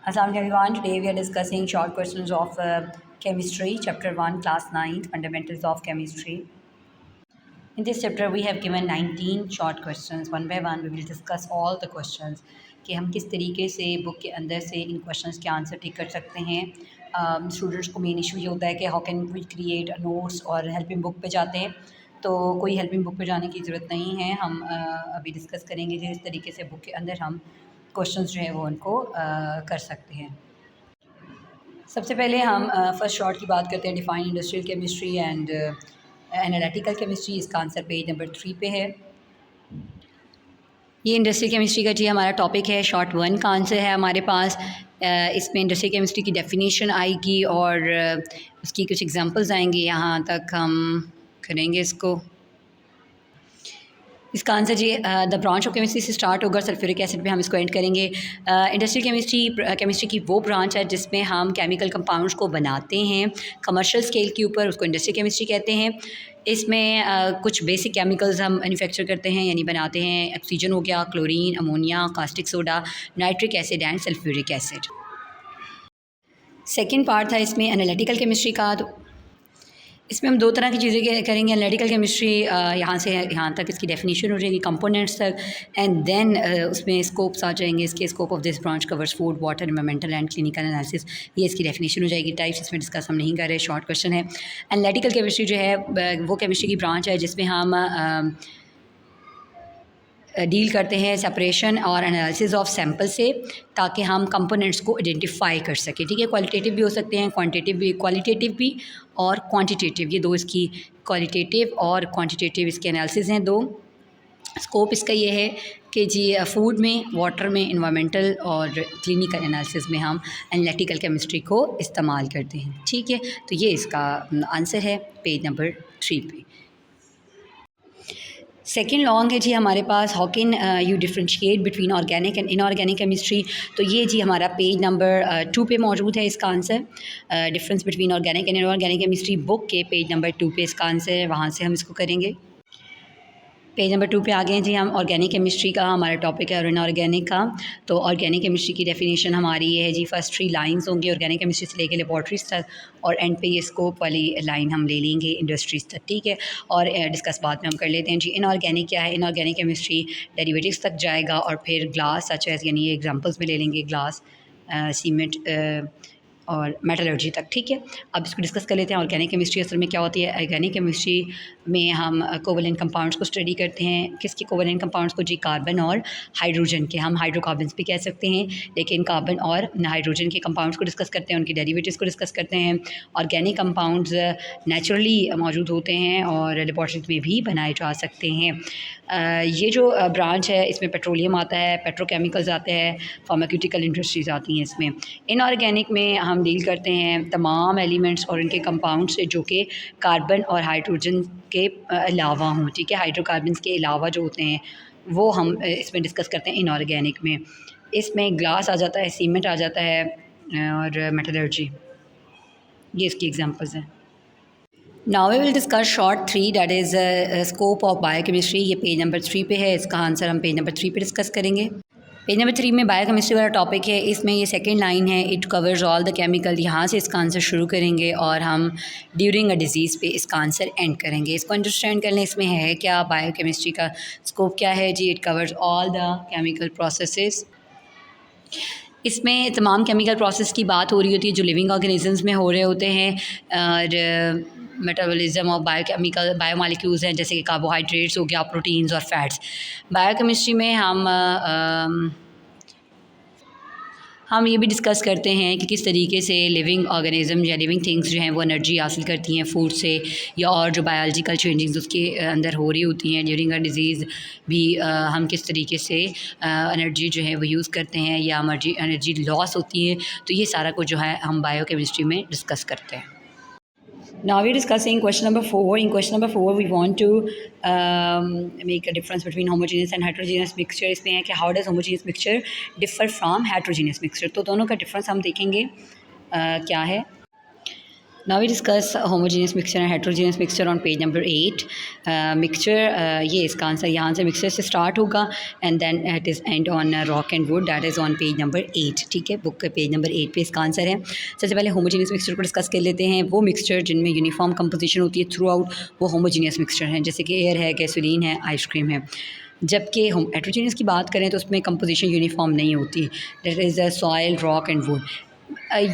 Assalamu alaikum everyone. Today we are discussing short questions of chemistry, chapter 1, class 9th, fundamentals of chemistry. In this chapter we have given 19 short questions. One by one we will discuss all the questions कि हम किस तरीके से book के अंदर से इन questions के answer ठीक कर सकते हैं. स्टूडेंट्स को मेन इशू ये होता है कि how can we create notes और हेल्पिंग बुक पे जाते हैं, तो कोई हेल्पिंग बुक पे जाने की ज़रूरत नहीं है. हम अभी डिस्कस करेंगे कि इस तरीके से बुक के अंदर हम क्वेश्चंस जो है वो उनको कर सकते हैं. सबसे पहले हम फर्स्ट शॉर्ट की बात करते हैं. Define industrial chemistry and analytical chemistry. इसका आंसर पेज नंबर 3 पे है. ये इंडस्ट्रियल केमिस्ट्री का जी हमारा टॉपिक है. शॉर्ट 1 का आंसर है हमारे पास. इसमें इंडस्ट्रियल केमिस्ट्री की डेफिनेशन आएगी और उसकी कुछ एग्जांपल्स आएंगी. यहाँ तक हम करेंगे इसको. इसका आंसर जी द ब्रांच ऑफ केमिस्ट्री से स्टार्ट होगा. सल्फ्यूरिक एसिड पे हम इसको एंड करेंगे. इंडस्ट्रियल केमिस्ट्री की वो ब्रांच है जिसमें हम केमिकल कंपाउंड्स को बनाते हैं कमर्शियल स्केल के ऊपर. उसको इंडस्ट्रियल केमिस्ट्री कहते हैं. इसमें कुछ बेसिक केमिकल्स हम मैन्युफैक्चर करते हैं यानी बनाते हैं. ऑक्सीजन हो गया, chlorine, ammonia, caustic soda, nitric acid and sulphuric acid. Second part था इसमें एनालिटिकल केमिस्ट्री का. तो इसमें हम दो तरह की चीज़ें करेंगे. एनालिटिकल केमिस्ट्री यहाँ से यहाँ तक इसकी डेफिनेशन हो जाएगी, कंपोनेंट्स तक, एंड देन उसमें स्कोप्स आ जाएंगे. इसके scope of this branch covers food, water, environmental and clinical analysis. ये इसकी डेफिनेशन हो जाएगी. टाइप्स इसमें डिस्कस हम नहीं कर रहे, शॉर्ट क्वेश्चन है. एनालिटिकल केमिस्ट्री जो है वो केमिस्ट्री की ब्रांच है जिसमें हम डील करते हैं सेपरेशन और एनालिसिस ऑफ सैम्पल से, ताकि हम कंपोनेंट्स को आइडेंटिफाई कर सकें. ठीक है, क्वालिटेटिव भी हो सकते हैं, क्वालिटेटिव भी और क्वांटिटेटिव. ये दो इसकी क्वालिटेटिव और क्वांटिटेटिव इसके एनालिसिस हैं दो. स्कोप इसका ये है कि जी फूड में, वाटर में, इन्वायरमेंटल और क्लिनिकल एनालिसिस में हम एनालिटिकल केमिस्ट्री को इस्तेमाल करते हैं. ठीक है, तो ये इसका आंसर है पेज नंबर 3 पे. सेकेंड लॉन्ग है जी हमारे पास. How can you differentiate between organic and inorganic chemistry. तो ये जी हमारा पेज नंबर 2 पे मौजूद है इसका answer. Difference between organic and inorganic chemistry book के पेज नंबर 2 पे इसका आंसर है. वहाँ से हम इसको करेंगे. पेज नंबर 2 पे आ गए हैं जी हम. ऑर्गेनिक केमिस्ट्री का हमारा टॉपिक है और इनऑर्गेनिक का. तो ऑर्गेनिक केमिस्ट्री की डेफिनेशन हमारी ये है जी. फर्स्ट 3 लाइंस होंगी ऑर्गेनिक केमिस्ट्री से लेकर लेबॉर्ट्रीज तक, और एंड पे ये स्कोप वाली लाइन हम ले लेंगे इंडस्ट्रीज तक. ठीक है, और डिस्कस बाद में हम कर लेते हैं जी. इनऑर्गेनिक क्या है. इनऑर्गेनिक केमिस्ट्री डेरिवेटिव्स तक जाएगा और फिर ग्लास सच एज, यानी ये एग्जांपल्स में ले लेंगे, ग्लास, सीमेंट और मेटलर्जी तक. ठीक है, अब इसको डिस्कस कर लेते हैं. ऑर्गेनिक केमिस्ट्री असल में क्या होती है. ऑर्गेनिक केमिस्ट्री में हम कोवलेंट कंपाउंड्स को स्टडी करते हैं. किसके कोवलेंट कंपाउंड्स को जी. कार्बन और हाइड्रोजन के. हम हाइड्रोकार्बन्स भी कह सकते हैं, लेकिन कार्बन और हाइड्रोजन के कंपाउंड्स को डिस्कस करते हैं, उनके डेरिवेटिव्स को डिस्कस करते हैं. ऑर्गेनिक कंपाउंड्स नेचुरली मौजूद होते हैं और लेबॉर्ट्रीज में भी बनाए जा सकते हैं. ये जो ब्रांच है इसमें पेट्रोलियम आता है, पेट्रोकेमिकल्स आते हैं, फार्मास्यूटिकल इंडस्ट्रीज़ आती हैं इसमें. इनऑर्गेनिक में हम डील करते हैं तमाम एलिमेंट्स और उनके कंपाउंड्स से जो कि कार्बन और हाइड्रोजन के अलावा हों. ठीक है, हाइड्रोकार्बन्स के अलावा जो होते हैं वो हम इसमें डिस्कस करते हैं इनऑर्गेनिक में. इसमें ग्लास आ जाता है, सीमेंट आ जाता है और मेटलर्जी. ये इसकी एग्जांपल्स हैं. Now we will discuss short 3 that is scope of biochemistry. ये पेज नंबर 3 पे है. इसका आंसर हम पेज नंबर 3 पे डिस्कस करेंगे. पेज नंबर 3 में बायोकेमिस्ट्री वाला टॉपिक है. इसमें ये सेकंड लाइन है, it covers all the chemical. यहाँ से इसका आंसर शुरू करेंगे और हम ड्यूरिंग अ डिजीज़ पे इसका आंसर एंड करेंगे. इसको अंडरस्टैंड कर लें. इसमें है क्या, बायोकेमिस्ट्री का स्कोप क्या है जी. It covers all the chemical processes. इसमें तमाम केमिकल प्रोसेस की बात हो रही होती है जो लिविंग ऑर्गेनिजम्स में हो रहे होते हैं. और मेटाबॉलिज्म ऑफ बायोकेमिकल बायोमॉलिक्यूल्स हैं, जैसे कि कार्बोहाइड्रेट्स हो गया, प्रोटीन्स और फैट्स. बायोकेमिस्ट्री में हम ये भी डिस्कस करते हैं कि किस तरीके से लिविंग ऑर्गेनिज्म या लिविंग थिंग्स जो हैं वो एनर्जी हासिल करती हैं फूड से, या और जो बायोलॉजिकल चेंजिंग्स उसके अंदर हो रही होती हैं ड्यूरिंग अ डिजीज़ भी. हम किस तरीके से एनर्जी जो है वो यूज़ करते हैं या एनर्जी लॉस होती है. तो ये सारा कुछ जो है हम बायोकेमिस्ट्री में डिस्कस करते हैं. Now we're discussing question number 4. In question number 4 we want to make a difference between homogeneous and heterogeneous mixture. इसमें है कि how does homogeneous mixture differ from heterogeneous mixture. तो दोनों का डिफरेंस हम देखेंगे क्या है. Now we discuss homogeneous mixture and heterogeneous mixture on page number 8। Mixture ये इसका आंसर यहाँ से मिक्सचर से स्टार्ट होगा and then it is and on rock and wood, that is on page number 8। ठीक है, बुक के पेज नंबर 8 पे इसका आंसर है। सबसे पहले होमोजीनियस मिक्सचर को डिस्कस कर लेते हैं। वो मिक्सचर जिनमें यूनिफॉर्म कंपोजिशन होती है थ्रू आउट, वो होमोजीनियस मिक्सचर हैं, जैसे कि एयर है, गैसोलीन है, आइसक्रीम है। जबकि हम हेट्रोजीनियस की बात करें तो उसमें कंपोजिशन यूनिफॉर्म नहीं होती, that is the soil, rock and would.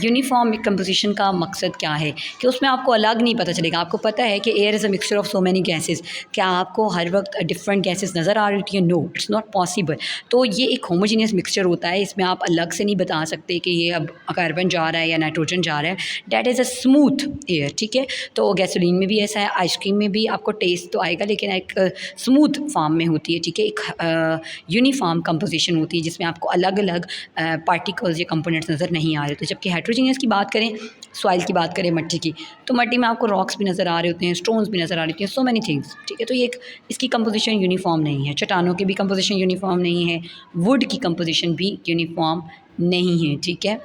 Uniform composition का मकसद क्या है कि उसमें आपको अलग नहीं पता चलेगा। आपको पता है कि air is a mixture of so many gases, क्या आपको हर वक्त डिफरेंट गैसेस नज़र आ रही है? No, it's not possible. तो ये एक होमोजीनियस मिक्सचर होता है, इसमें आप अलग से नहीं बता सकते कि ये अब कार्बन जा रहा है या नाइट्रोजन जा रहा है। That is a smooth air. ठीक है, तो गैसोलीन में भी ऐसा है, आइसक्रीम में भी आपको टेस्ट तो आएगा लेकिन एक स्मूथ फॉर्म में होती है। ठीक है, एक यूनिफॉर्म कंपोजिशन होती है जिसमें आपको अलग अलग पार्टिकल्स या कंपोनेंट्स नज़र नहीं आ रहे। तो जबकि हेट्रोजीनियस की बात करें, सॉइल की बात करें मट्टी की, तो मट्टी में आपको रॉक्स भी नज़र आ रहे होते हैं, स्टोन्स भी नज़र आ रही होती हैं, सो मैनी थिंग्स। ठीक है, तो ये एक इसकी कंपोजिशन यूनिफॉर्म नहीं है। चट्टानों की भी कंपोजिशन यूनिफॉर्म नहीं है, वुड की कंपोजिशन भी यूनिफॉर्म नहीं है। ठीक है,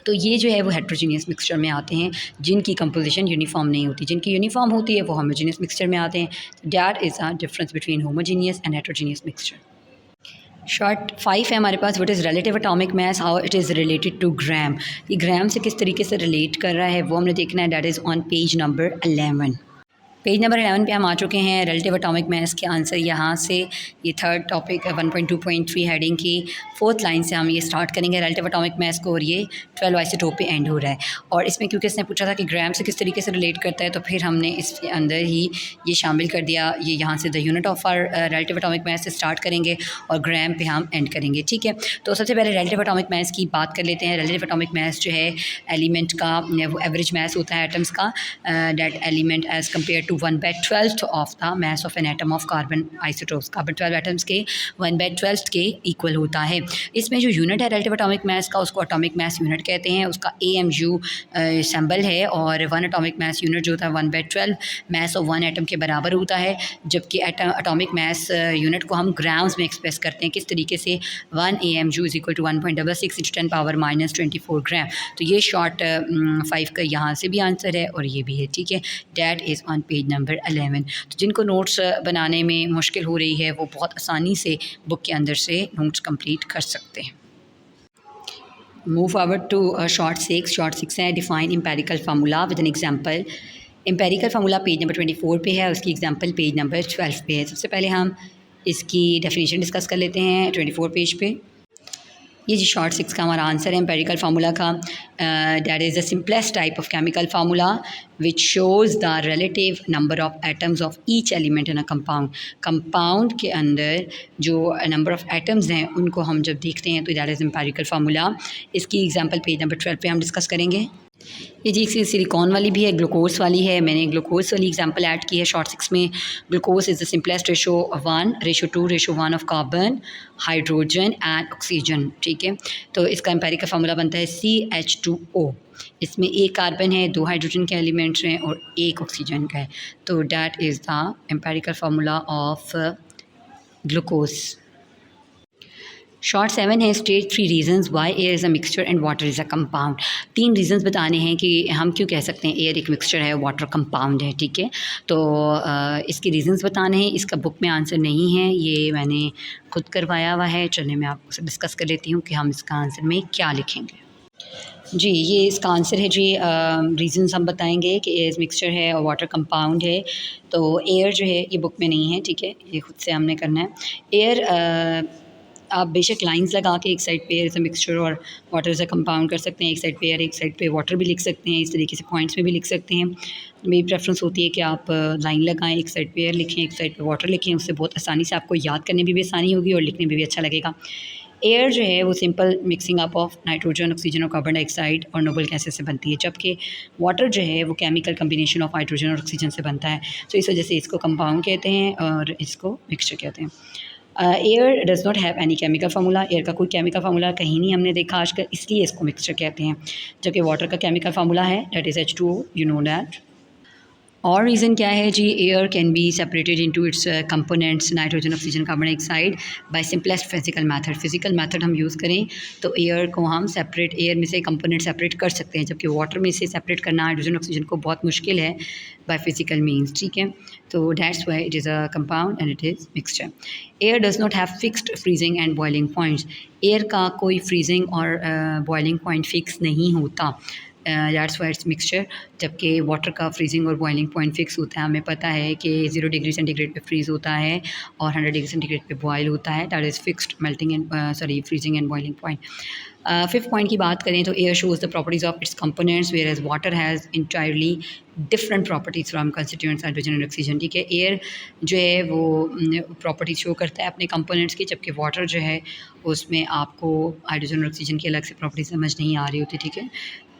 तो ये जो है वो हेट्रोजीनियस मिक्सचर में आते हैं जिनकी कंपोजिशन यूनिफॉर्म नहीं होती। जिनकी यूनिफॉर्म होती है वो होमोजीनियस मिक्सचर में आते हैं। That is a difference between homogeneous and heterogeneous mixture. Short 5 है हमारे पास, what is relative atomic mass, how it is related to gram. ये ग्राम से किस तरीके से रिलेट कर रहा है वो हमने देखना है। That is on page number 11। Page number 11 पे हम आ चुके हैं। रिलेटिव एटॉमिक मास के आंसर यहाँ से, ये थर्ड टॉपिक 1.2.3 हेडिंग की 4th लाइन से हम ये स्टार्ट करेंगे रिलेटिव एटॉमिक मास को, और ये 12 आइसोटोप पे एंड हो रहा है। और इसमें क्योंकि इसने पूछा था कि ग्राम से किस तरीके से रिलेट करता है, तो फिर हमने इसके अंदर ही ये शामिल कर दिया। ये यहाँ से the unit of R relative atomic mass से स्टार्ट करेंगे और ग्राम पे हम एंड करेंगे। ठीक है, तो सबसे पहले रिलेटिव एटॉमिक मास की बात कर लेते हैं। रिलेटिव एटॉमिक मास जो है एलिमेंट का वो एवरेज मास होता है एटम्स का, that element as compare to 1/12 of the mass of an atom of carbon isotopes. Carbon 12 atoms के 1/12 के इक्वल होता है। इसमें जो यूनिट है रिलेटिव एटॉमिक मास का, उसको एटॉमिक मास यूनिट कहते हैं। उसका AMU सिंबल है, और 1 एटॉमिक मास यूनिट जो होता है 1/12 मास ऑफ 1 एटम के बराबर होता है। जबकि एटॉमिक मास यूनिट को हम ग्राम्स में एक्सप्रेस करते हैं। किस तरीके से? 1 AMU इज इक्वल टू 1.66 × 10⁻⁻24 ग्राम। तो ये शॉर्ट 5 का यहाँ से भी आंसर है और ये भी है। ठीक है, that is on page number 11। तो जिनको नोट्स बनाने में मुश्किल हो रही है वो बहुत आसानी से बुक के अंदर से नोट्स कंप्लीट कर सकते हैं। Move forward to short 6। Short 6 है define empirical formula with an example. Empirical formula page number 24 पे है, उसकी एग्जांपल पेज नंबर 12 पे है। सबसे पहले हम इसकी डेफिनेशन डिस्कस कर लेते हैं 24 पेज पे। ये जी शॉर्ट 6 का हमारा आंसर है एम्पेरिकल फार्मूला का। That is the simplest type of chemical formula which shows the relative number of atoms of each element in a compound. Compound के अंदर जो नंबर ऑफ एटम्स हैं उनको हम जब देखते हैं तो दैट इज़ एम्पेरिकल फार्मूला। इसकी एग्जांपल पेज नंबर 12 पे हम डिस्कस करेंगे। ये जी सिलिकॉन वाली भी है, ग्लूकोज वाली है। मैंने ग्लूकोज वाली एग्जांपल ऐड की है शॉर्ट 6 में। Glucose is the simplest ratio 1, ratio 2, ratio 1 of carbon, hydrogen and oxygen. ठीक है, तो इसका एम्पेरिकल फार्मूला बनता है CH2O। इसमें एक कार्बन है, 2 हाइड्रोजन के एलिमेंट्स हैं और 1 ऑक्सीजन का है। तो that is the empirical formula of glucose. Short 7 है state 3 reasons Y air is a mixture and water is a compound. 3 reasons बताने हैं कि हम क्यों कह सकते हैं एयर एक मिक्सचर है, वाटर कंपाउंड है। ठीक है, तो इसके रीजंस बताने हैं। इसका बुक में आंसर नहीं है, ये मैंने खुद करवाया हुआ है। चलिए मैं आपसे डिस्कस कर लेती हूँ कि हम इसका आंसर में क्या लिखेंगे। जी, ये इसका आंसर है जी। रीजंस हम बताएंगे कि एयर मिक्सचर है और वाटर कंपाउंड है। तो एयर जो है ये बुक में नहीं है। ठीक है, ये खुद से हमने करना है। एयर आप बेशक लाइंस लगा के एक साइड पे एयर इज़ अ मिक्सचर और वाटर इज़ अ कंपाउंड कर सकते हैं, एक साइड पे एयर एक साइड पे वाटर भी लिख सकते हैं। इस तरीके से पॉइंट्स में भी लिख सकते हैं। मेरी प्रेफरेंस होती है कि आप लाइन लगाएं, एक साइड पे एयर लिखें, एक साइड पे वाटर लिखें। उससे बहुत आसानी से आपको याद करने में भी आसानी होगी और लिखने में भी अच्छा लगेगा। एयर जो है वो simple mixing up of nitrogen, oxygen और कार्बन डाइऑक्साइड और नोबल गैसेस से बनती है। जबकि वाटर जो है वो केमिकल कम्बिनेशन ऑफ हाइड्रोजन और ऑक्सीजन से बनता है। तो इस वजह से इसको कंपाउंड कहते हैं और इसको मिक्सचर कहते हैं। Air does not have any chemical formula. Air का कोई केमिकल फार्मूला कहीं नहीं हमने देखा आजकल, इसलिए इसको मिक्सचर कहते हैं। जबकि वाटर का केमिकल फार्मूला है, that is H2O, you know that. और रीज़न क्या है जी, air can be separated into its components nitrogen, oxygen, carbon dioxide by simplest physical method. Physical method हम यूज़ करें तो एयर को हम सेपरेट, एयर में से कंपोनेंट सेपरेट कर सकते हैं, जबकि वाटर में से सेपरेट करना हाइड्रोजन ऑक्सीजन को बहुत मुश्किल है बाय फिजिकल मीन्स, ठीक है। तो that's why it is a compound and it is mixture. Air does not have fixed freezing and boiling points. Air का कोई फ्रीजिंग और बॉइलिंग पॉइंट फिक्स नहीं होता, दैट्स वाई इट्स मिक्सचर। जबकि water का फ्रीजिंग और बॉइलिंग पॉइंट फिक्स होता है। हमें पता है कि 0 डिग्री सेंटीग्रेड पे फ्रीज़ होता है और 100 डिग्री सेंटीग्रेड पे बॉयल होता है, that is fixed melting and freezing and boiling point. Fifth point की बात करें तो air shows the properties of its components where as water has entirely different properties from constituents hydrogen and oxygen, ठीक है। Air जो है वो properties show करता है अपने कंपोनेंट्स की, जबकि वाटर जो है उसमें आपको हाइड्रोजन और ऑक्सीजन की अलग से प्रॉपर्टी समझ नहीं आ रही होती, ठीक है।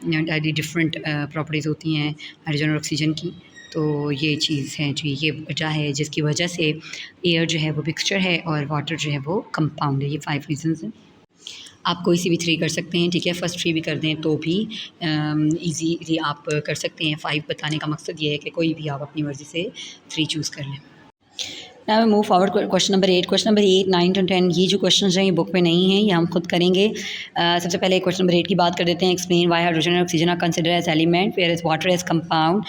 इंटायरली डिफरेंट प्रॉपर्टीज़ होती हैं हाइड्रोजन और ऑक्सीजन की। तो ये चीज़ है जी, ये वजह है जिसकी वजह से एयर जो है वो मिक्सचर है और वाटर जो है वो कंपाउंड है। ये 5 रीजंस हैं। आप कोई सी भी 3 कर सकते हैं, ठीक है। फर्स्ट 3 भी कर दें तो भी ईज़ीली आप कर सकते हैं। 5 बताने का मकसद ये है कि कोई भी आप अपनी मर्ज़ी से 3 चूज़ कर लें। Now move forward, question number 8। Question number 8, 9 और 10 ये जो क्वेश्चन हैं ये बुक में नहीं है, ये हम खुद करेंगे। सबसे पहले क्वेश्चन नंबर 8 की बात कर देते हैं। Explain why hydrogen and oxygen are consider as element where as water as compound.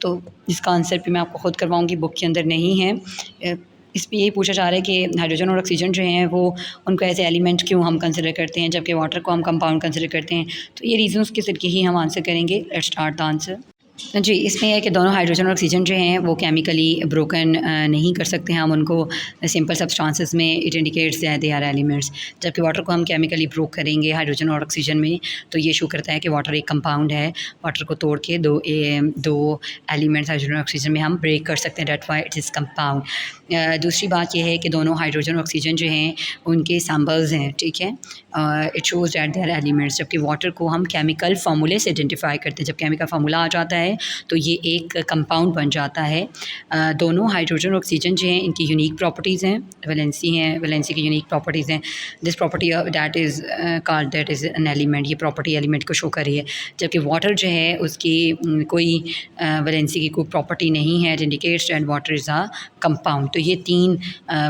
तो इसका आंसर भी मैं आपको खुद करवाऊँगी, बुक के अंदर नहीं है। इसमें यही पूछा जा रहा है कि हाइड्रोजन और ऑक्सीजन जो हैं वो उनको एज एलिमेंट क्यों हम कंसिडर करते हैं जबकि वाटर को हम कंपाउंड कंसिडर करते हैं। तो ये रीजंस के ज़रिए ही हम आंसर करेंगे। लेट्स स्टार्ट द आंसर जी। इसमें है कि दोनों हाइड्रोजन और ऑक्सीजन जो हैं वो केमिकली ब्रोकन नहीं कर सकते हैं हम उनको सिंपल सब्सटेंसेस में। It indicates that they are elements. जबकि वाटर को हम केमिकली ब्रोक करेंगे हाइड्रोजन और ऑक्सीजन में तो ये शो करता है कि वाटर एक कंपाउंड है। वाटर को तोड़ के दो एलिमेंट्स हाइड्रोजन और ऑक्सीजन में हम ब्रेक कर सकते हैं, that why it is compound. दूसरी बात यह है कि दोनों हाइड्रोजन और ऑक्सीजन जो हैं उनके सैम्बल्स हैं, ठीक है। It shows that they are elements. जबकि वाटर को हम केमिकल फार्मूले से आइडेंटिफाई करते हैं। जब केमिकल फार्मूला आ जाता है तो ये एक कंपाउंड बन जाता है। दोनों हाइड्रोजन और ऑक्सीजन जो हैं इनकी यूनिक प्रॉपर्टीज़ हैं, वैलेंसी की यूनिक प्रॉपर्टीज़ हैं। This property that is called that is an element. ये प्रॉपर्टी एलिमेंट को शो कर रही है। जबकि वाटर जो है उसकी कोई वैलेंसी की कोई प्रॉपर्टी नहीं है। It indicates that water is a compound. तो ये 3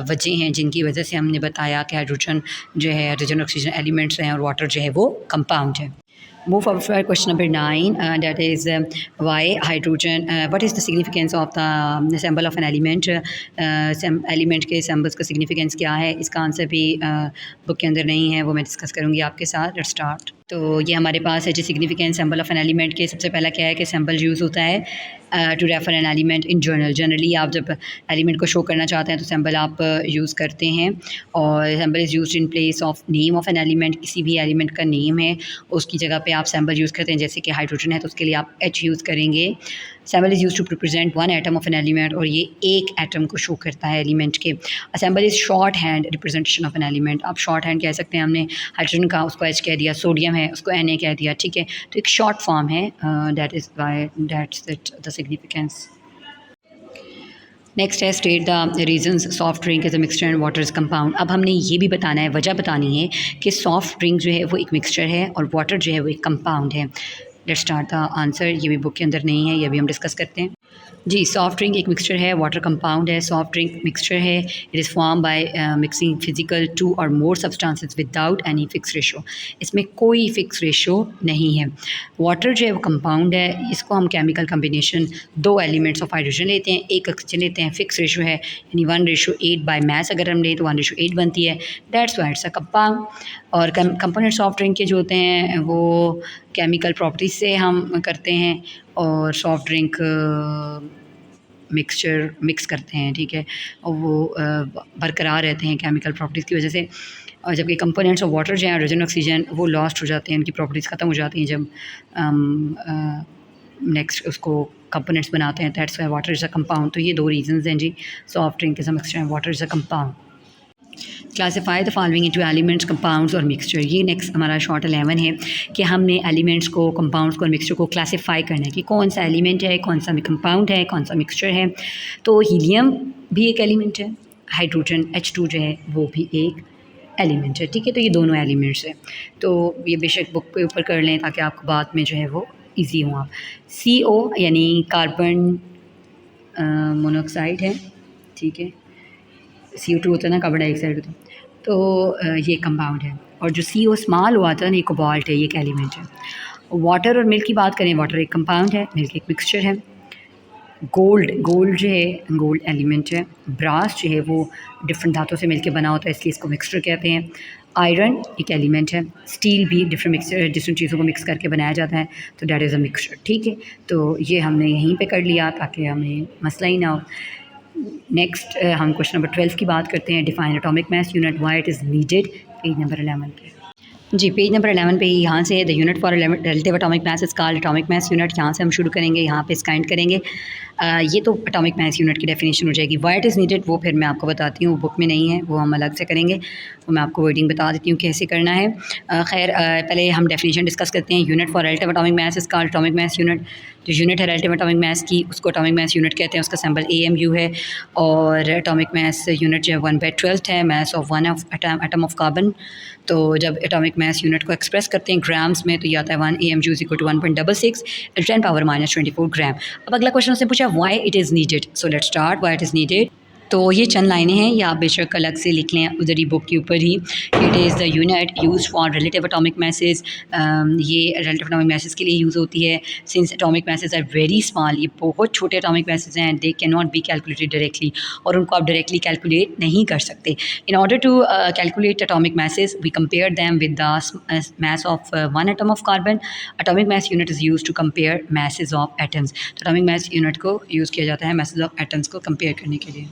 वजह हैं जिनकी वजह से हमने बताया कि हाइड्रोजन जो है, हाइड्रोजन ऑक्सीजन एलिमेंट्स हैं और वाटर जो है वो कंपाउंड है। Move forward for question number 9, that is why hydrogen, what is the significance of the symbol of an element, element के symbols का significance क्या है। इसका आंसर भी बुक के अंदर नहीं है, वो मैं डिस्कस करूँगी आपके साथ। Let's start. तो ये हमारे पास है जी significance symbol of an element के। सबसे पहला क्या है कि सिंबल यूज़ होता है to refer an element in generally आप जब एलिमेंट को शो करना चाहते हैं तो सिंबल आप यूज़ करते हैं और symbol is used in place of name of an element. किसी भी एलिमेंट का नेम है उसकी जगह पे आप सिंबल यूज़ करते हैं। जैसे कि हाइड्रोजन है तो उसके लिए आप H यूज़ करेंगे। Symbol is used to represent one atom of an element और ये एक एटम को शो करता है एलिमेंट के। Symbol is short hand representation of an element. आप शॉर्ट हैंड कह सकते हैं। हमने हाइड्रोजन का उसको H कह दिया, सोडियम है उसको Na कह दिया, ठीक है। तो एक शॉर्ट फॉर्म है, that is why that's it the significance. Next है state the reasons soft drink is a mixture and water is compound. अब हमने ये भी बताना है, वजह बतानी है कि सॉफ्ट ड्रिंक जो है वो एक मिक्सचर है और वाटर जो है वो एक कंपाउंड है। Let's start the answer. ये भी बुक के अंदर नहीं है, ये भी हम डिस्कस करते हैं जी। सॉफ्ट ड्रिंक एक मिक्सचर है, वाटर कंपाउंड है। सॉफ्ट ड्रिंक मिक्सचर है, it is form by mixing physical 2 और मोर substances without any fix ratio. इसमें कोई फिक्स रेशो नहीं है। वाटर जो है वो कंपाउंड है, इसको हम chemical combination 2 elements of hydrogen लेते हैं, एक ऑक्सीजन लेते हैं, फिक्स रेशो है यानी 1:8 बाय मैस अगर हम लें तो 1:8 बनती है, that's why it's a compound. और कंपोनेंट सॉफ्ट ड्रिंक के जो होते हैं वो केमिकल प्रॉपर्टीज से हम करते हैं और सॉफ्ट ड्रिंक मिक्स करते हैं, ठीक है। और वो बरकरार रहते हैं केमिकल प्रॉपर्टीज़ की वजह से। और जबकि कंपोनेंट्स ऑफ वाटर जो है हाइड्रोजन ऑक्सीजन वो लॉस्ट हो जाते हैं, उनकी प्रॉपर्टीज़ ख़त्म हो जाती हैं जब नेक्स्ट उसको कंपोनेंट्स बनाते हैं। That's why water is a compound. तो ये 2 रीजंस हैं जी, soft drink is a mixture and water is a compound. Classify the following into elements, compounds और मिक्सचर। ये नेक्स्ट हमारा शॉर्ट 11 है कि हमने एलिमेंट्स को, कंपाउंड्स को और मिक्सचर को क्लासीफाई करना है कि कौन सा एलिमेंट है, कौन सा कंपाउंड है, कौन सा मिक्सचर है। तो हीलियम भी एक एलिमेंट है, हाइड्रोजन H2 जो है वो भी एक एलिमेंट है, ठीक है। तो ये दोनों एलिमेंट्स हैं। तो ये बेशक बुक के ऊपर कर लें ताकि आपको बाद में जो है वो ईजी हो। आप CO यानी कार्बन मोनोऑक्साइड है, ठीक है, CO2 होता है ना, कार्बन डाइऑक्साइड होता है। तो ये कंपाउंड है। और जो CO स्मॉल हुआ था ना, ये कोबाल्ट है, ये एक एलिमेंट है। वाटर और मिल्क की बात करें, वाटर एक कंपाउंड है, मिल्क एक मिक्सचर है। गोल्ड जो है, गोल्ड एलिमेंट है। ब्रास जो है वो डिफरेंट धातों से मिलकर बना होता है, इसलिए इसको मिक्सचर कहते हैं। आयरन एक एलिमेंट है। स्टील भी डिफरेंट चीज़ों को मिक्स करके बनाया जाता है, तो डैट इज़ अ मिक्सचर, ठीक है। तो ये हमने यहीं पे कर लिया ताकि हमें मसला ही ना हो। नेक्स्ट हम क्वेश्चन नंबर 12 की बात करते हैं। Define atomic mass unit, why it is needed, page number 11 पे। जी, पेज नंबर 11 पे यहाँ से the unit for relative atomic mass is called atomic mass unit. यहाँ से हम शुरू करेंगे, यहाँ पे इसका एंड करेंगे। ये तो एटॉमिक मास यूनिट की डेफिनेशन हो जाएगी। व्हाई इट इज़ नीडेड वो फिर मैं आपको बताती हूँ, बुक में नहीं है, वो हम अलग से करेंगे। वो मैं आपको वर्डिंग बता देती हूँ कैसे करना है। खैर पहले हम डेफिनेशन डिस्कस करते हैं। Unit for relative atomic mass is called atomic mass unit. जो यूनिट है रिलेटिव एटॉमिक मास की, उसको एटॉमिक मास यूनिट कहते हैं। उसका सिंबल AMU है। और एटॉमिक मास यूनिट जो है 1/12 है, mass of one of atom of carbon. तो जब एटॉमिक मास यूनिट को एक्सप्रेस करते हैं ग्राम्स में, तो ये आता है 1 AMU = 1.66 10⁻⁻24 ग्राम। अब अगला क्वेश्चन उसने पूछा why it is needed. So let's start, why it is needed. तो ये चंद लाइनें हैं, या आप बेशक अलग से लिख लें उधर ही बुक के ऊपर ही। It is the unit use for relative atomic masses. ये रिलेटिव एटॉमिक मैसेज के लिए यूज़ होती है। Since atomic masses are very small, ये बहुत छोटे एटॉमिक मैसेज हैं, they can not be calculated directly, और उनको आप डायरेक्टली कैलकुलेट नहीं कर सकते। In order to calculate atomic masses we compare them with the mass of one atom of carbon. Atomic mass unit is used to compare masses of atoms. तो atomic mass unit को use किया जाता है masses of atoms को compare करने के लिए।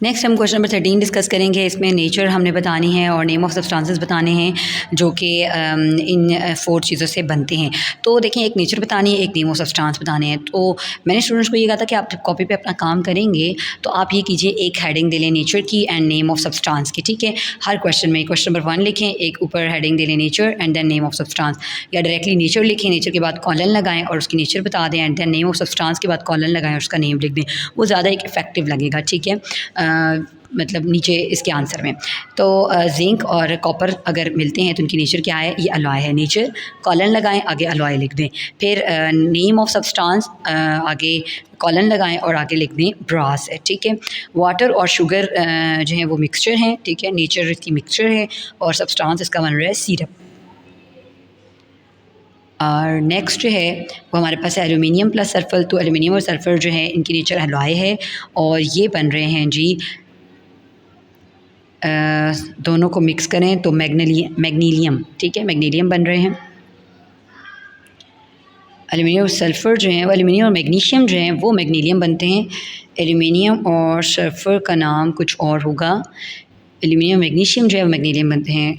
Next हम क्वेश्चन नंबर 13 डिस्कस करेंगे। इसमें नेचर हमने बतानी है और नेम ऑफ सब्सटेंसेस बताने हैं जो कि इन 4 चीज़ों से बनते हैं। तो देखें, एक नेचर बतानी है, एक नेम ऑफ सब्सटेंस बताने हैं। तो मैंने स्टूडेंट्स को ये कहा था कि आप जब कॉपी पे अपना काम करेंगे तो आप ये कीजिए, एक हेडिंग दे लें नेचर की एंड नेम ऑफ सब्सटेंस की, ठीक है। हर क्वेश्चन में क्वेश्चन नंबर 1 लिखें, एक ऊपर हेडिंग दे लें nature and then name of substance, या डायरेक्टली नेचर लिखें, नेचर के बाद कॉलन लगाएं और उसकी नेचर बता दें and then name of substance के बाद कॉलन लगाएं और उसका नेम लिख दें। वो ज़्यादा एक इफेक्टिव लगेगा, ठीक है। मतलब नीचे इसके आंसर में। तो जिंक और कॉपर अगर मिलते हैं तो उनकी नेचर क्या है, ये अलॉय है, नेचर कॉलन लगाएं, आगे अलॉय लिख दें। फिर नेम ऑफ सब्सटेंस, आगे कॉलन लगाएं और आगे लिख दें ब्रास है, ठीक है। वाटर और शुगर जो है वो मिक्सचर हैं, ठीक है, नेचर इसकी मिक्सचर है और सब्सटेंस इसका बन रहा है सिरप। और नेक्स्ट जो है वो हमारे पास है एल्यूमिनियम प्लस सल्फर। तो एल्यूमिनियम और सल्फर जो है इनकी नेचर अलॉय है और ये बन रहे हैं जी, दोनों को मिक्स करें तो मैग्नीलियम, ठीक है, मैग्नीलियम बन रहे हैं। एल्यूमिनियम और सल्फ़र जो हैं वो, एल्यूमिनियम और मैग्नीशियम जो हैं वो मैग्नीलियम बनते हैं। एल्यूमिनियम और सल्फ़र का नाम कुछ और होगा। एल्यूमिनियम मैग्नीशियम जो है वो मैग्नीलियम बनते हैं।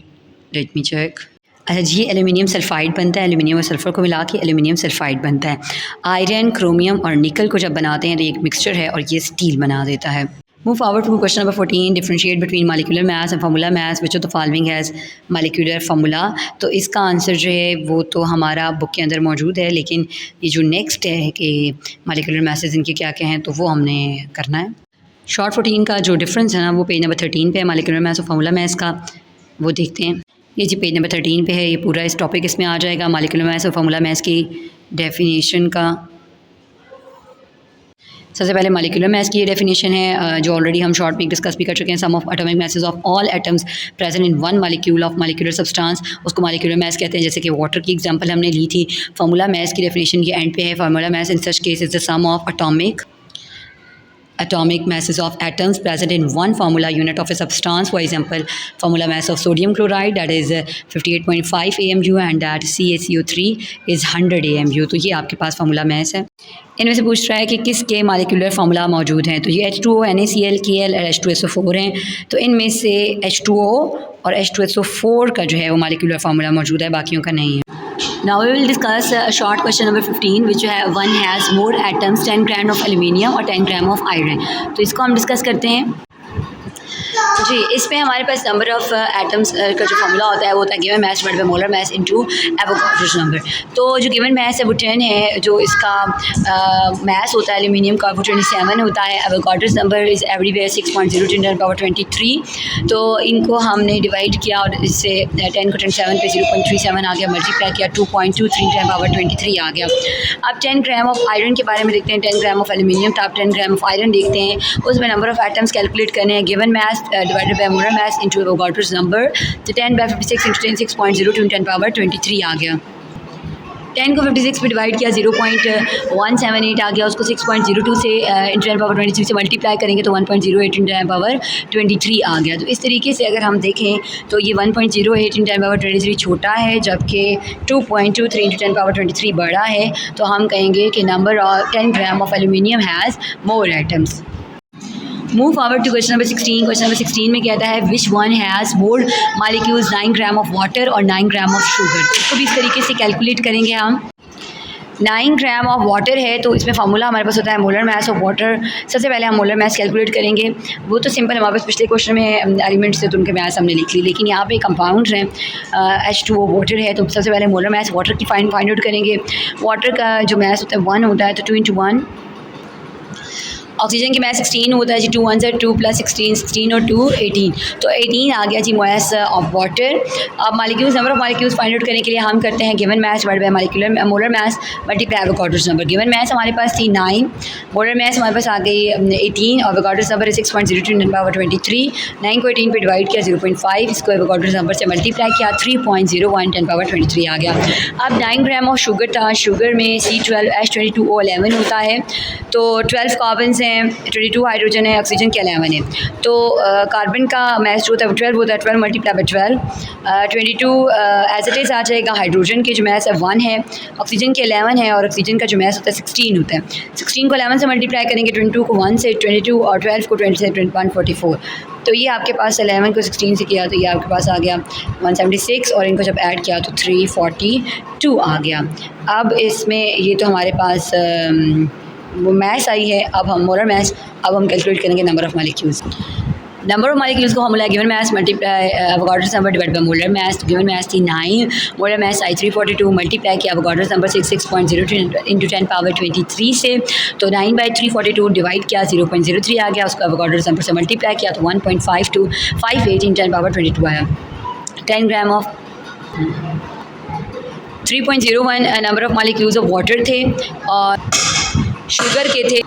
Let me check. अच्छा जी, एल्यूमिनियम सल्फ़ाइड बनता है, एल्यूमिनियम और सल्फ़र को मिला के एल्यूमिनियम सल्फ़ाइड बनता है। आयरन, क्रोमियम और निकल को जब बनाते हैं तो एक मिक्सचर है और ये स्टील बना देता है। Move forward to question number 14. Differentiate between molecular mass and formula mass. Which of the following has molecular formula? तो इसका आंसर जो है वो तो हमारा बुक के अंदर मौजूद है, लेकिन ये जो नेक्स्ट है कि molecular masses इनके क्या क्या हैं तो वो हमने करना है। शॉर्ट 14 का जो डिफरेंस है ना वो पेज नंबर 13 पे है, molecular mass और formula mass का, वो देखते हैं। ये जी पेज नंबर 13 पे है, ये पूरा इस टॉपिक इसमें आ जाएगा, molecular mass और formula mass की डेफिनेशन का। सबसे पहले मॉलिक्यूलर मास की ये डेफिनेशन है जो ऑलरेडी हम शॉर्ट में डिस्कस भी कर चुके हैं। Sum of atomic masses of all atoms present in one molecule of molecular substance, उसको मॉलिक्यूलर मास कहते हैं। जैसे कि वाटर की एग्जांपल हमने ली थी। फार्मूला मास की डेफिनेशन ये एंड पे है। Formula mass in such case is the sum of atomic masses of atoms present in one formula unit of a substance. For example, formula mass of sodium chloride that is 58.5 AMU and that CaCO3 is 100 AMU. तो ये आपके पास formula mess है। इनमें से पूछ रहा है कि किसके मॉलिक्यूलर फार्मूला मौजूद हैं। तो ये H2O, NaCl, Kl और H2SO4 हैं। तो इनमें से H2O और H2SO4 का जो है वो मॉलिक्यूलर फार्मूला मौजूद है, बाकियों का नहीं है। Now we will discuss short question number 15 which है one has more atoms 10 gram of aluminium और 10 gram of iron। तो इसको हम डिस्कस करते हैं। जी, इसमें हमारे पास नंबर ऑफ़ एटम्स का जो फार्मूला होता है वो होता है given mass divided by molar mass into Avogadro's number. तो जो गिवन मास है वो 10 है, जो इसका मास होता है एल्यूमिनियम का वो 27 होता है। Avogadro's number is everywhere 6.0 × 10⁻23। तो इनको हमने डिवाइड किया और इससे 10 को 27 पे 0.37 आ गया, मल्टीप्लाई किया 2.23 × 10⁻23 आ गया। अब 10 ग्राम ऑफ आयरन के बारे में देखते हैं, 10 ग्राम ऑफ एल्यूमिनियम था, अब 10 ग्राम ऑफ आयरन देखते हैं। उसमें नंबर ऑफ एटम्स कैलकुलेट करने हैं, given mass divided by molar mass into Avogadro's number। तो 10/56 × 10 6.02 × 10⁻23 आ गया। 10 को 56 में डिवाइड किया 0.178 आ गया, उसको 6.02 से × 10⁻23 से मल्टीप्लाई करेंगे तो 1.08 × 10⁻23 आ गया। तो इस तरीके से अगर हम देखें तो ये 1.08 × 10⁻23 छोटा है, जबकि 2.23 × 10⁻23 बड़ा है। तो हम कहेंगे कि number of 10 gram of aluminium has more atoms. Move forward to question number 16। Question number 16 में कहता है which one has more molecules 9 gram of water और 9 ग्राम ऑफ शुगर। इसको भी इस तरीके से कैलकुलेट करेंगे हम। 9 ग्राम ऑफ वाटर है तो इसमें फार्मूला हमारे पास होता है मोलर मास ऑफ वाटर। सबसे पहले हम मोलर मास कैलकुलेट करेंगे, वो तो सिंपल हमारे पास पिछले क्वेश्चन में एलिमेंट्स थे तो उनके मास हमने लिख ली, लेकिन यहाँ पे कंपाउंड है H2O वाटर है, तो सबसे पहले मोलर मास वाटर की फाइंड आउट करेंगे। वाटर का जो मास होता है 1 होता है, तो 2 × 1। ऑक्सीजन की मास 16 होता है जी, 2 1 2 + 16, 16 और 2 18, तो 18 आ गया जी मास ऑफ वाटर। अब molecules, number of molecules find out करने के लिए हम करते हैं given mass divided by molecular molar mass multiply Avogadro's number. Given mass हमारे पास थी 9, मोलर मास हमारे पास आ गई 18 और एवोगाड्रोस नंबर है 6.02 × 10⁻23। 9 को 18 पे डिवाइड किया 0.5, इसको एवोगाड्रोस नंबर से मल्टीप्लाई किया 3.01 × 10⁻23 आ गया। अब 9 ग्राम ऑफ शुगर था, शुगर में C12H22O11 होता है, तो 12 कार्बन हैं, 22 हाइड्रोजन है, ऑक्सीजन के 11 है। तो कार्बन का मास जो होता है वो 12 होता है, 12 × 12, 22 एज इट इज़ आ जाएगा। हाइड्रोजन की जो मास है 1 है, ऑक्सीजन के 11 है और ऑक्सीजन का जो मास होता है 16 होता है। 16 को 11 से मल्टीप्लाई करेंगे, 22 को 1 से 22 और 12 को 20 से 144। तो ये आपके पास 11 को 16 से किया तो ये आपके पास आ गया 176 और इनको जब ऐड किया तो 342 आ गया। अब इसमें ये तो हमारे पास वो मैस आई है। अब हम मोलर मैस अब हम कैलकुलेट करेंगे number of molecules. Number of molecules को हम given mass multiply Avogadro's number divide by molar mass. Given mass थी 9, मोलर मास आई 342, मल्टीप्लाई किया एवोगाड्रोस नंबर 6.02 × 10⁻23 से, तो 9/342 डिवाइड किया 0.03 आ गया, उसको एवोगाड्रोस नंबर से मल्टीप्लाई किया तो 1.5258 × 10⁻22 आया। 10 gram of 3.01 number of molecules of water थे और शुगर के थे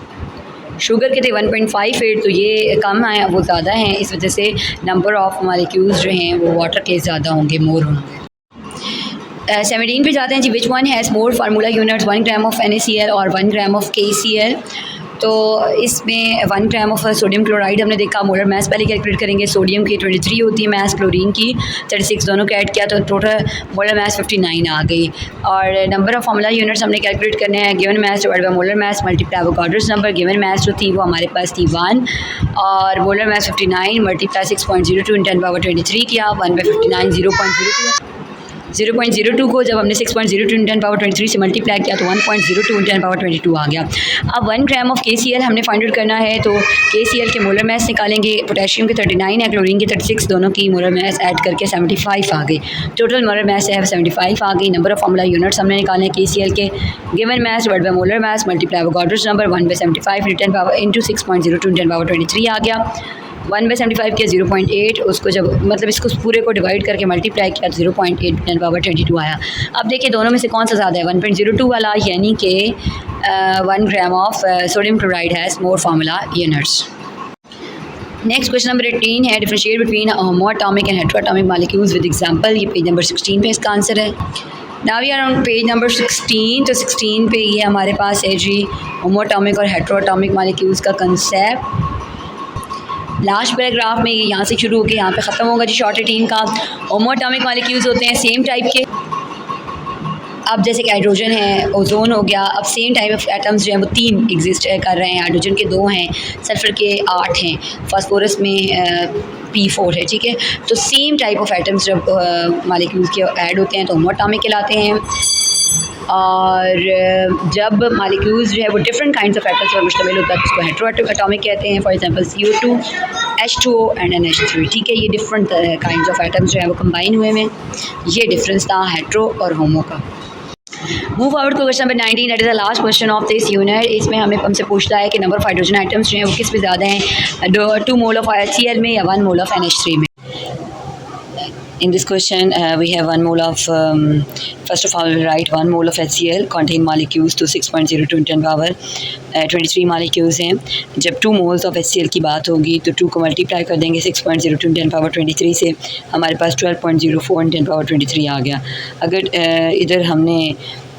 1.58, तो ये कम आया, वो ज़्यादा हैं, इस वजह से नंबर ऑफ़ मालिक्यूल्स जो हैं वो वाटर के ज़्यादा होंगे, मोर होंगे। 17 पे जाते हैं जी। Which one has more formula units 1 gram of NaCl और 1 ग्राम ऑफ KCl। तो इसमें 1 ग्राम ऑफ सोडियम क्लोराइड हमने देखा, मोलर मास पहले कैलकुलेट करेंगे। सोडियम की 23 होती है मास, क्लोरीन की 36, दोनों का ऐड किया तो टोटल मोलर मास 59 आ गई। और नंबर ऑफ फार्मूला यूनिट्स हमने कैलकुलेट करने हैं, given mass divided by molar mass multiply Avogadro's number. Given mass जो थी वो हमारे पास थी 1 और मोलर मास 59 मल्टीप्लाई 6.02 × 10⁻23 किया, 1/59 0.02 को जब हमने 6.02 × 10⁻23 से मल्टीप्लाई किया तो 1.02 × 10⁻22 आ गया। अब 1 ग्राम ऑफ KCl हमने फाइंड आउट करना है, तो KCl के मोलर मास निकालेंगे। पोटेशियम के 39 है, क्लोरीन की 36, दोनों की मोलर मास ऐड करके 75 आ गई। टोटल मोलर मास है 75 आ गई। नंबर ऑफ फार्मूला यूनिट्स हमने निकाले KCl के, given mass divide by molar mass multiply Avogadro's number 1/75 × 6.02 × 10⁻23 आ गया। 1/75 किया 0.8, उसको जब मतलब इसको पूरे को डिवाइड करके मल्टीप्लाई किया तो 0.8 × 10⁻22 आया। अब देखिए दोनों में से कौन सा ज़्यादा है, 1.02 वाला, यानी कि 1 gram of sodium chloride has more formula units. Next question number 18 है, differentiate between homoatomic and heteroatomic molecules with example. ये पेज नंबर 16 पे इसका आंसर है। Now we are on page number 16। तो 16 पे ये हमारे पास है जी होमोएटॉमिक और हेटेरोएटॉमिक मॉलिक्यूल्स का कंसेप्ट। लास्ट पैराग्राफ में यहाँ से शुरू होकर यहाँ पे ख़त्म होगा जी। शॉर्ट 18 का होमोएटॉमिक मॉलिक्यूल्स होते हैं सेम टाइप के। अब जैसे कि हाइड्रोजन है, ओजोन हो गया, अब सेम टाइप ऑफ एटम्स जो हैं वो 3 एग्जिस्ट कर रहे हैं। हाइड्रोजन के 2 हैं, सल्फर के 8 हैं, फास्फोरस में P4 है, ठीक है। तो सेम टाइप ऑफ एटम्स जब मॉलिक्यूल्स के ऐड होते हैं तो होमोएटॉमिक कहलाते हैं। और जब मालिक्यूल्स जो है वो डिफरेंट काइंड्स ऑफ एटम्स पर मुश्तमिल होता है तो उसको हेट्रो एटॉमिक कहते हैं। For example CO2, H2O and NH3। ठीक है, ये डिफरेंट काइंड्स ऑफ एटम्स जो है वो कंबाइन हुए हैं। ये डिफरेंस था हेट्रो और होमो का। Move forward to question number 19, that is the last question of this unit. इसमें हमें हमसे पूछता है कि नंबर ऑफ हाइड्रोजन आइटम्स जो हैं वो किस पे ज़्यादा हैं, 2 मोल ऑफ HCl में या 1 मोल ऑफ NH3 में। In this question, we have 1 mole of, first of all, we'll write 1 mole of HCl contain molecules to 6.02 × 10⁻23 molecules हैं। जब 2 moles of HCl की बात होगी तो 2 को मल्टीप्लाई कर देंगे 6.02 × 10⁻23 से, हमारे पास 12.04 × 10⁻23 आ गया। अगर इधर हमने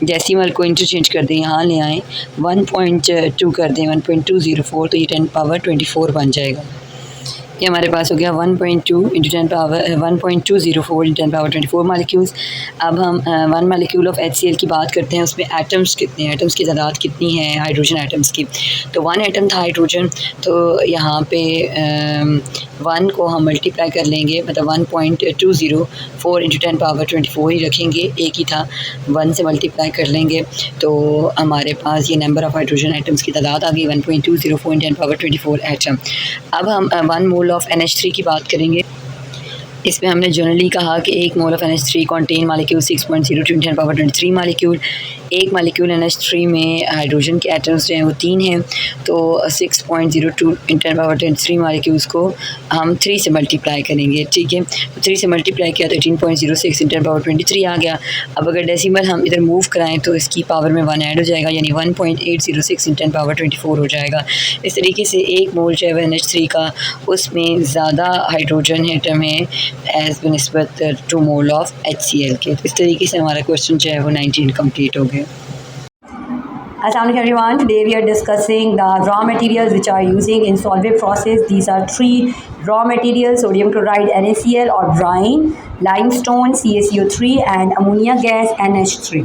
डेसिमल को इंटरचेंज कर दें, यहाँ ले आएँ 1.2 कर दें 1.204 तो ये 10⁻24 बन जाएगा। ये हमारे पास हो गया 1.2 × 1.204 × 10⁻24 मालिक्यूल्स। अब हम 1 मालिक्यूल ऑफ HCl की बात करते हैं, उसमें एटम्स कितने हैं, एटम्स की तादाद कितनी है हाइड्रोजन एटम्स की। तो 1 एटम था हाइड्रोजन, तो यहाँ पे 1 को हम मल्टीप्लाई कर लेंगे, मतलब 1.204 × 10⁻24 ही रखेंगे, एक ही था, 1 से मल्टीप्लाई कर लेंगे तो हमारे पास ये नंबर ऑफ़ हाइड्रोजन एटम्स की तादाद आ गई 1.204 × 10⁻24 एटम। अब हम 1 मोल ऑफ NH3 की बात करेंगे। इसमें हमने जनरली कहा कि 1 mole of NH3 contain molecule 6.02 × 10⁻23 molecule. एक मालिक्यूल NH3 में हाइड्रोजन के एटम्स जो हैं वो 3 हैं, तो 6.02 × 10⁻23 मालिक्यूल्स को हम 3 से मल्टीप्लाई करेंगे। ठीक है, तो 3 से मल्टीप्लाई किया तो 18.06 × 10⁻23 आ गया। अब अगर डेसिमल हम इधर मूव कराएं तो इसकी पावर में 1 ऐड हो जाएगा, यानी 1.806 × 10⁻24 हो जाएगा। इस तरीके से 1 मोल जो है NH3 का, उसमें ज़्यादा हाइड्रोजन एटम है एज़ बनिस्बत 2 मोल ऑफ HCl के। तो इस तरीके से हमारा क्वेश्चन जो है वो 19 कम्प्लीट हो गया। Assalamu alaikum everyone. Today we are discussing the raw materials which are using in solvent process. These are 3 raw materials: sodium chloride NaCl or brine, limestone CaCO3 and ammonia gas NH3.